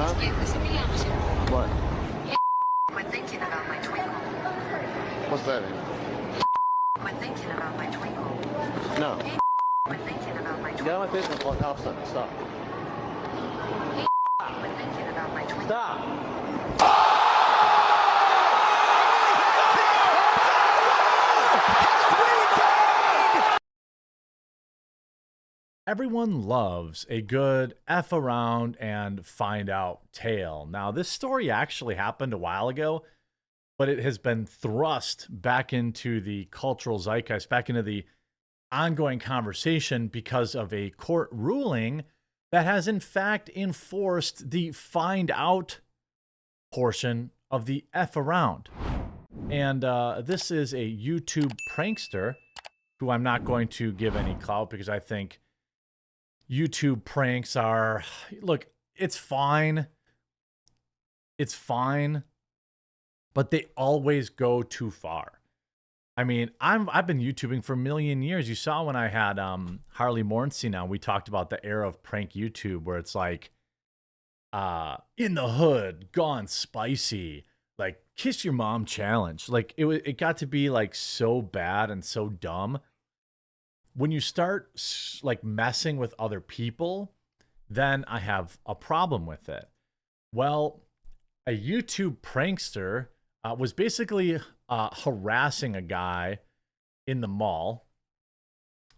What? Quit thinking about my twinkle. What's that mean? Quit thinking about my twinkle. No. Quit thinking about my Get twinkle. out of my face and call the cops on it. Stop. Quit thinking about my twinkle. Stop! Everyone loves a good F around and find out tale. Now, this story actually happened a while ago, but it has been thrust back into the cultural zeitgeist, back into the ongoing conversation because of a court ruling that has in fact enforced the find out portion of the F around. And this is a YouTube prankster who I'm not going to give any clout because I think YouTube pranks are, look, it's fine. It's fine, but they always go too far. I mean, I've been YouTubing for a million years. You saw when I had Harley Mornstein on, we talked about the era of prank YouTube where it's like in the hood, gone spicy, like kiss your mom challenge. Like it got to be like so bad and so dumb. When you start like messing with other people, then I have a problem with it. Well, a YouTube prankster was basically harassing a guy in the mall,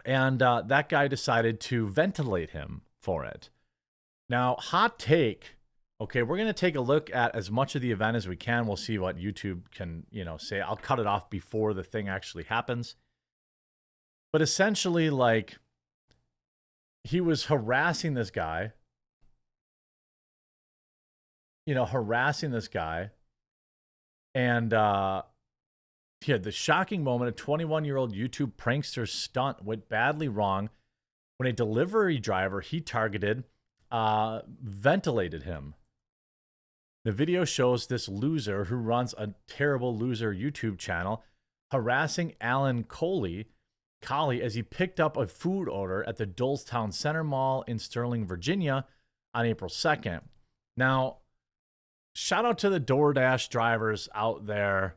and that guy decided to ventilate him for it. Now, hot take. Okay, we're going to take a look at as much of the event as we can. We'll see what YouTube can, say. I'll cut it off before the thing actually happens. But essentially, like, he was harassing this guy, and he had the shocking moment. A 21-year-old YouTube prankster stunt went badly wrong when a delivery driver he targeted ventilated him. The video shows this loser who runs a terrible loser YouTube channel harassing Alan Coley as he picked up a food order at the Dolestown Center Mall in Sterling, Virginia on April 2nd. Now, shout out to the DoorDash drivers out there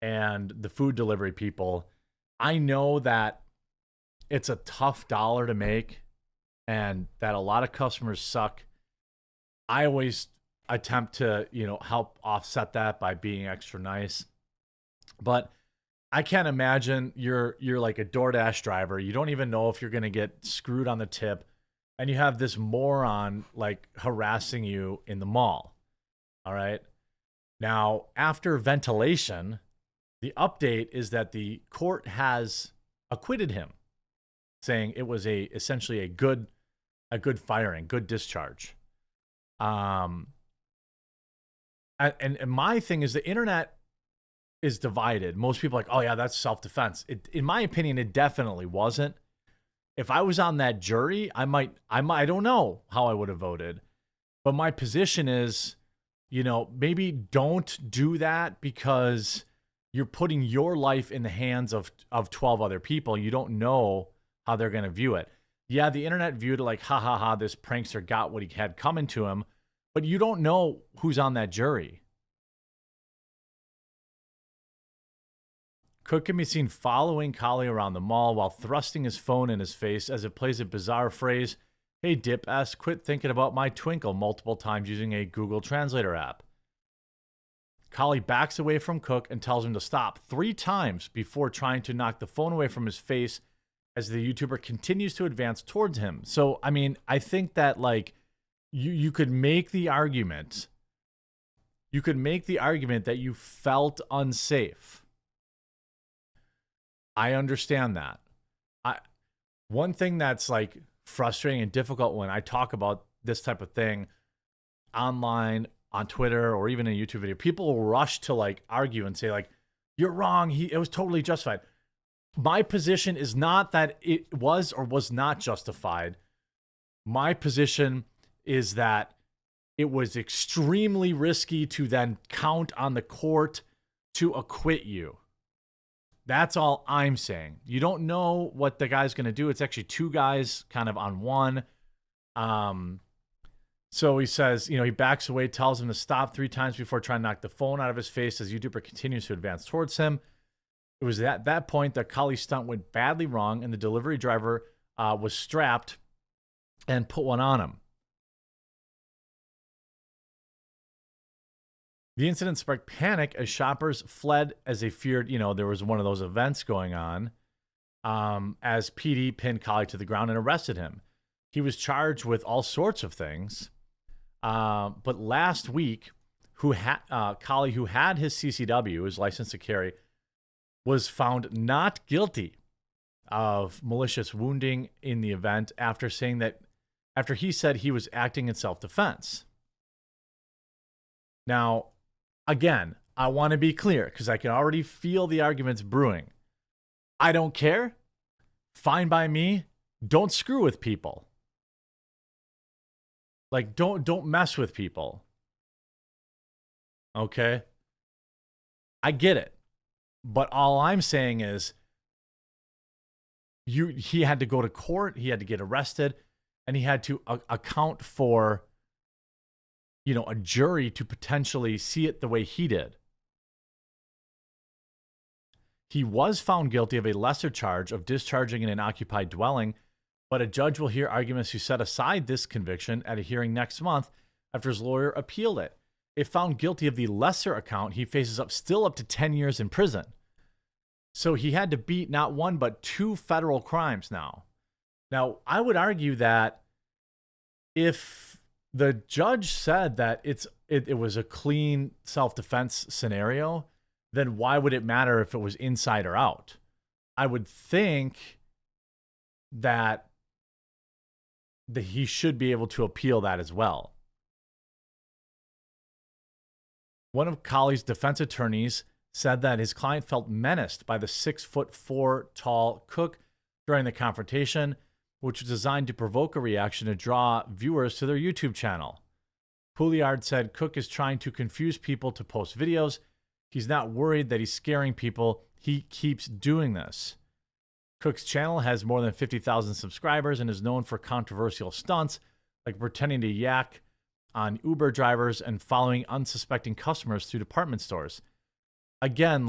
and the food delivery people. I know that it's a tough dollar to make and that a lot of customers suck. I always attempt to, help offset that by being extra nice. But I can't imagine you're like a DoorDash driver. You don't even know if you're going to get screwed on the tip. And you have this moron like harassing you in the mall. All right. Now, after ventilation, the update is that the court has acquitted him, saying it was essentially a good firing, good discharge. And my thing is the internet is divided. Most people are like, oh yeah, that's self-defense. In my opinion, it definitely wasn't. If I was on that jury, I don't know how I would have voted. But my position is, maybe don't do that because you're putting your life in the hands of 12 other people. You don't know how they're going to view it. Yeah, the internet viewed it like, ha ha ha, this prankster got what he had coming to him. But you don't know who's on that jury. Cook can be seen following Collie around the mall while thrusting his phone in his face as it plays a bizarre phrase, "Hey dip ass, quit thinking about my twinkle," multiple times using a Google Translator app. Collie backs away from Cook and tells him to stop 3 times before trying to knock the phone away from his face as the YouTuber continues to advance towards him. So, I mean, I think that like you could make the argument. You could make the argument that you felt unsafe. I understand that. One thing that's like frustrating and difficult when I talk about this type of thing online, on Twitter, or even in a YouTube video, people will rush to like argue and say like, you're wrong. It was totally justified. My position is not that it was or was not justified. My position is that it was extremely risky to then count on the court to acquit you. That's all I'm saying. You don't know what the guy's going to do. It's actually 2 guys kind of on one. So he says, he backs away, tells him to stop 3 times before trying to knock the phone out of his face as YouTuber continues to advance towards him. It was at that point that Kali's stunt went badly wrong and the delivery driver was strapped and put one on him. The incident sparked panic as shoppers fled as they feared, there was one of those events going on, as PD pinned Kali to the ground and arrested him. He was charged with all sorts of things. But last week, Kali, who had his CCW, his license to carry, was found not guilty of malicious wounding in the event after he said he was acting in self-defense. Now, again, I want to be clear because I can already feel the arguments brewing. I don't care. Fine by me. Don't screw with people. Like, don't mess with people. Okay? I get it. But all I'm saying is he had to go to court, he had to get arrested, and he had to account for a jury to potentially see it the way he did. He was found guilty of a lesser charge of discharging in an occupied dwelling, but a judge will hear arguments to set aside this conviction at a hearing next month after his lawyer appealed it. If found guilty of the lesser account, he faces still up to 10 years in prison. So he had to beat not one, but 2 federal crimes now. Now, I would argue that if the judge said that it was a clean self-defense scenario, then why would it matter if it was inside or out? I would think that he should be able to appeal that as well. One of Kali's defense attorneys said that his client felt menaced by the 6'4" tall Cook during the confrontation, which was designed to provoke a reaction to draw viewers to their YouTube channel. Pouliard said Cook is trying to confuse people to post videos. He's not worried that he's scaring people. He keeps doing this. Cook's channel has more than 50,000 subscribers and is known for controversial stunts like pretending to yak on Uber drivers and following unsuspecting customers through department stores. Again,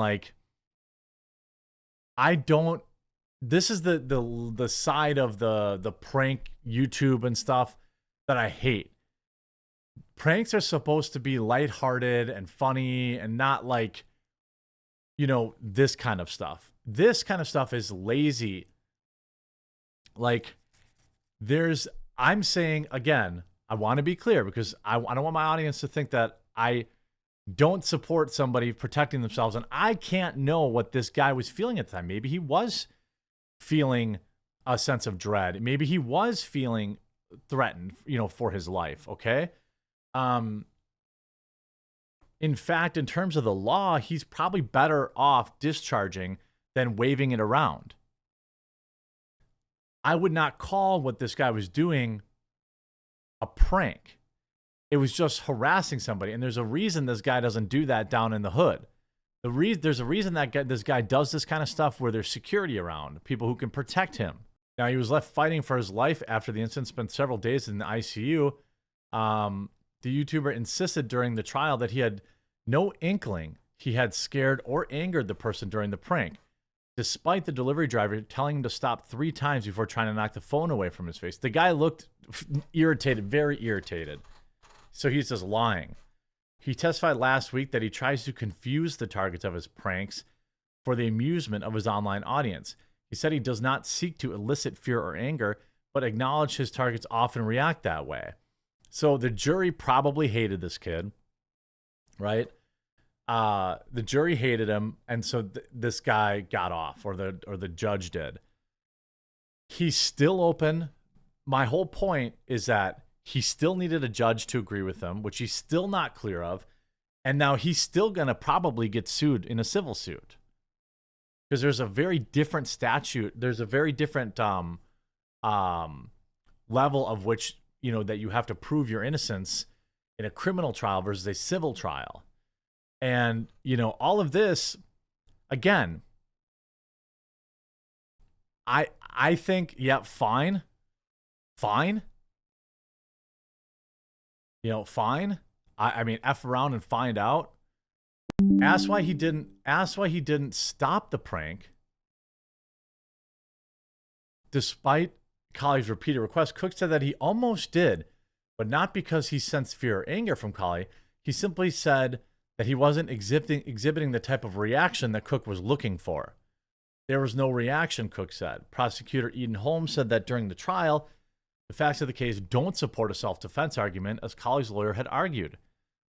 this is the side of the prank YouTube and stuff that I hate. Pranks are supposed to be lighthearted and funny and not this kind of stuff. This kind of stuff is lazy. I'm saying, again, I want to be clear because I don't want my audience to think that I don't support somebody protecting themselves. And I can't know what this guy was feeling at the time. Maybe he was feeling a sense of dread. Maybe he was feeling threatened, for his life. Okay. In fact, in terms of the law, he's probably better off discharging than waving it around. I would not call what this guy was doing a prank. It was just harassing somebody. And there's a reason this guy doesn't do that down in the hood. There's a reason that this guy does this kind of stuff where there's security around, people who can protect him. Now, he was left fighting for his life after the incident, spent several days in the ICU. The YouTuber insisted during the trial that he had no inkling he had scared or angered the person during the prank, despite the delivery driver telling him to stop 3 times before trying to knock the phone away from his face. The guy looked irritated, very irritated. So he's just lying. He testified last week that he tries to confuse the targets of his pranks for the amusement of his online audience. He said he does not seek to elicit fear or anger, but acknowledged his targets often react that way. So the jury probably hated this kid, right? The jury hated him, and so this guy got off, or the judge did. He's still open. My whole point is that he still needed a judge to agree with him, which he's still not clear of, and now he's still gonna probably get sued in a civil suit because there's a very different statute. There's a very different level of which that you have to prove your innocence in a criminal trial versus a civil trial. And, all of this, again, I think, yeah, fine. You know, fine. I mean, F around and find out. Ask why he didn't stop the prank. Despite Collie's repeated requests, Cook said that he almost did, but not because he sensed fear or anger from Collie. He simply said that he wasn't exhibiting the type of reaction that Cook was looking for. There was no reaction, Cook said. Prosecutor Eden Holmes said that during the trial, the facts of the case don't support a self-defense argument, as Collie's lawyer had argued.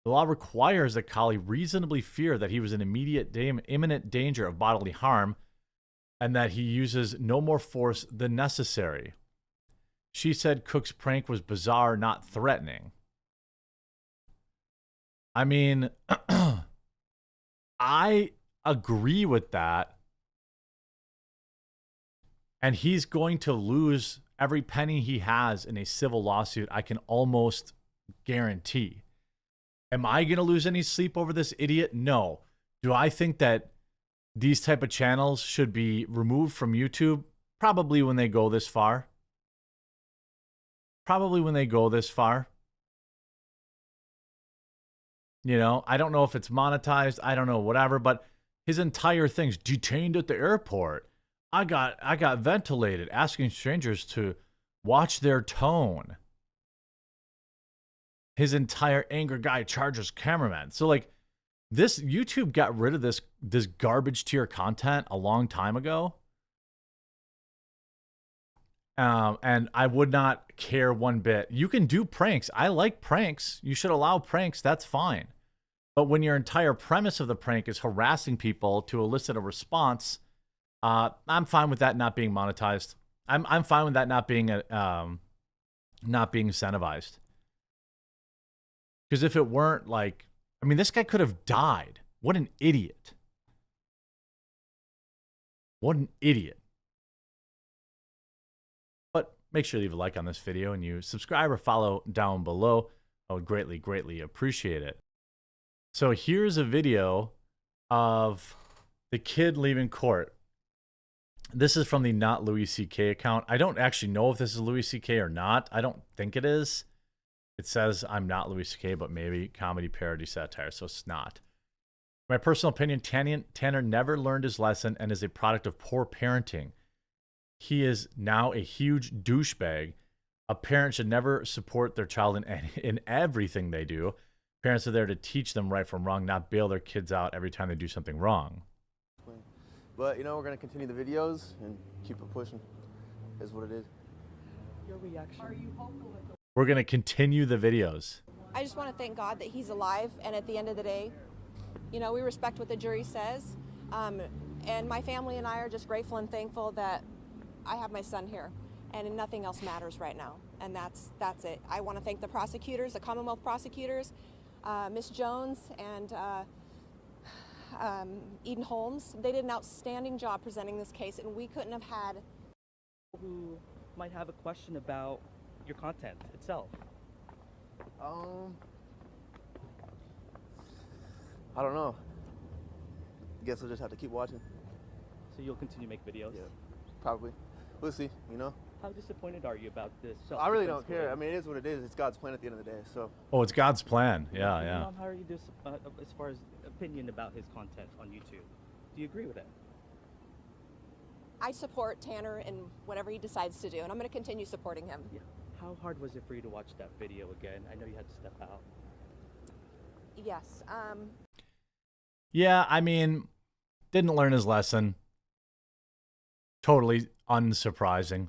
The law requires that Collie reasonably fear that he was in imminent danger of bodily harm and that he uses no more force than necessary. She said Cook's prank was bizarre, not threatening. I mean, I agree with that. And he's going to lose every penny he has in a civil lawsuit, I can almost guarantee. Am I going to lose any sleep over this idiot? No. Do I think that these type of channels should be removed from YouTube? Probably when they go this far. Probably when they go this far. You know, I don't know if it's monetized. I don't know, whatever. But his entire thing's detained at the airport. I got ventilated, asking strangers to watch their tone. His entire anger guy charges cameraman. So like this, YouTube got rid of this garbage tier content a long time ago. And I would not care one bit. You can do pranks. I like pranks. You should allow pranks. That's fine. But when your entire premise of the prank is harassing people to elicit a response, I'm fine with that not being monetized. I'm fine with that not being incentivized. Because if it weren't, like, I mean, this guy could have died. What an idiot. What an idiot. But make sure you leave a like on this video and you subscribe or follow down below. I would greatly, greatly appreciate it. So here's a video of the kid leaving court. This is from the Not Louis C.K. account. I don't actually know if this is Louis C.K. or not. I don't think it is. It says I'm not Louis C.K., but maybe comedy, parody, satire, so it's not. My personal opinion, Tanner never learned his lesson and is a product of poor parenting. He is now a huge douchebag. A parent should never support their child in everything they do. Parents are there to teach them right from wrong, not bail their kids out every time they do something wrong. But, you know, we're going to continue the videos and keep it pushing, is what it is. Your reaction? Are you hopeful that We're going to continue the videos. I just want to thank God that he's alive, and at the end of the day, you know, we respect what the jury says, and my family and I are just grateful and thankful that I have my son here, and nothing else matters right now, and that's it. I want to thank the prosecutors, the Commonwealth prosecutors, Miss Jones and Eden Holmes. They did an outstanding job presenting this case, and we couldn't have had... who might have a question about your content itself? I don't know. Guess we'll just have to keep watching. So you'll continue to make videos? Yeah, probably. We'll see, you know? How disappointed are you about this? I really don't care. I mean, it is what it is. It's God's plan at the end of the day, so. Oh, it's God's plan. Yeah, yeah. Mom, how are you as far as opinion about his content on YouTube? Do you agree with it? I support Tanner in whatever he decides to do, and I'm going to continue supporting him. Yeah. How hard was it for you to watch that video again? I know you had to step out. Yes. Yeah, I mean, didn't learn his lesson. Totally unsurprising.